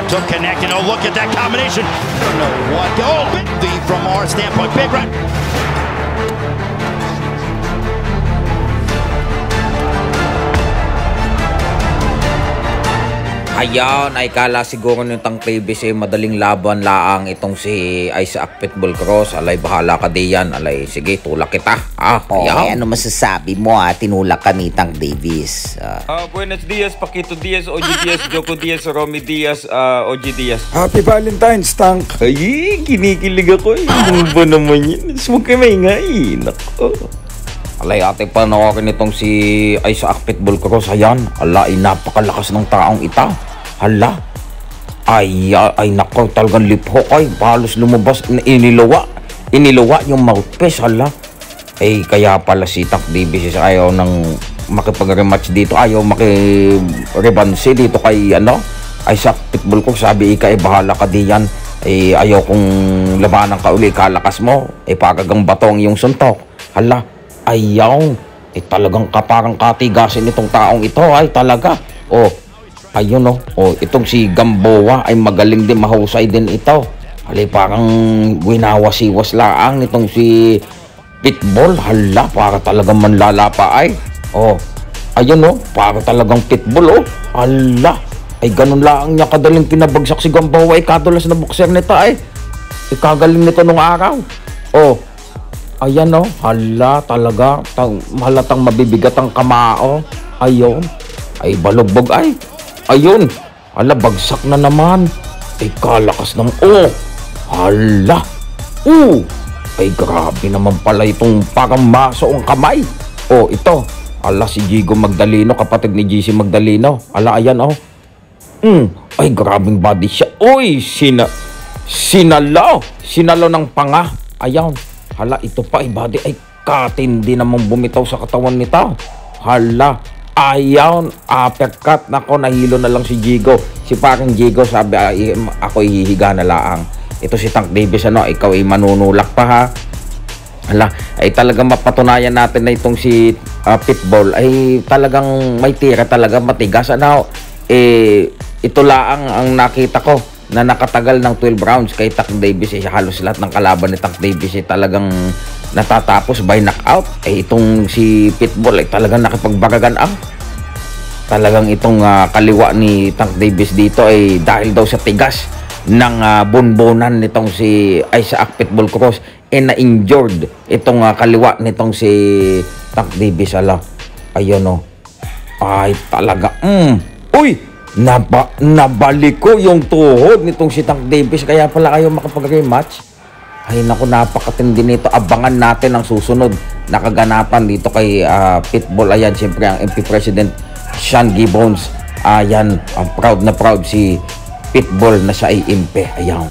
to connect, and oh, look at that combination. I don't know what. Oh, big from our standpoint. Big run. Ayan, ay kala siguro nyung Tank Davis madaling laban laang itong si Isaac Pitbull Cruz. Alay, bahala ka diyan. Alay, sige, tulak kita. Ano masasabi mo tinulak ka ni Tank Davis? Buenos dias, Paquito Diaz, OG Diaz, Joko Diaz, Romy Diaz, OG Diaz. Happy Valentine's, Tank. Ay, kinikilig ako eh. Ano ba naman yun? Huwag kayo maingay. Nako. Alay, ate, panoorin itong si Isaac Pitbull Cruz. Ayan, alay, napakalakas ng taong ita. Hala, ay nako, talagang liphok ay, halos lumabas, iniluwa yung mouthpiece. Hala, ay kaya pala si Tank Davis ayaw nang makipag-rematch dito, ayaw makirebansi dito kay Isaac Pitbull Cruz. Sabi bahala ka diyan, ayaw kong labanan ka uli, kalakas mo, pagagang batong yung suntok. Hala, ayaw, talagang parang katigasin itong taong ito, ay talaga. Ayun itong si Gamboa ay magaling din, mahusay din ito. Alay, parang winawasiwas laang nitong si Pitbull. Hala, para talagang manlalapa ay. Ayun para talagang Pitbull Hala, ay ganun laang niya kadaling pinabagsak si Gamboa. Kadulas na boxer nito ay. Ikagaling nito nung araw. Ayan hala, talaga halatang mabibigat ang kamao. Ayun, ay balugbog ay. Ayun, hala, bagsak na naman. Kalakas ng hala. Ay grabe naman pala itong parang maso ang kamay. Ito, ala, si Jigo Magdaleno, kapatid ni GC Magdaleno. Ala, ayan ay grabing body siya. Sinalo ng panga. Ayan, hala, ito pa body ay katindi namang bumitaw sa katawan nito. Hala, ayan, uppercut. Nako, nahilo na lang si Jigo. Si parang Jigo sabi, ako hihiga na laang. Ito si Tank Davis, ikaw manunulak pa ha. Hala, ay talagang mapatunayan natin na itong si Pitbull ay talagang may tira, talaga matigas. Ito laang ang nakita ko na nakatagal ng 12 rounds kay Tank Davis. Halos lahat ng kalaban ni Tank Davis talagang natatapos by knockout. Itong si Pitbull ay talagang nakipagbagagan talagang itong kaliwa ni Tank Davis dito ay dahil daw sa tigas ng bonbonan nitong si Isaac Pitbull Cruz na-injured itong kaliwa nitong si Tank Davis. Ayun ay talaga nabalik ko yung tuhod nitong si Tank Davis, kaya pala kayo makapag-rematch. Ay naku, napakatindi nito. Abangan natin ang susunod na kaganapan dito kay Pitbull. Ayan, siyempre ang MP President Sean Gibbons. Ayan, proud na proud si Pitbull na siya ay MP. Ayan.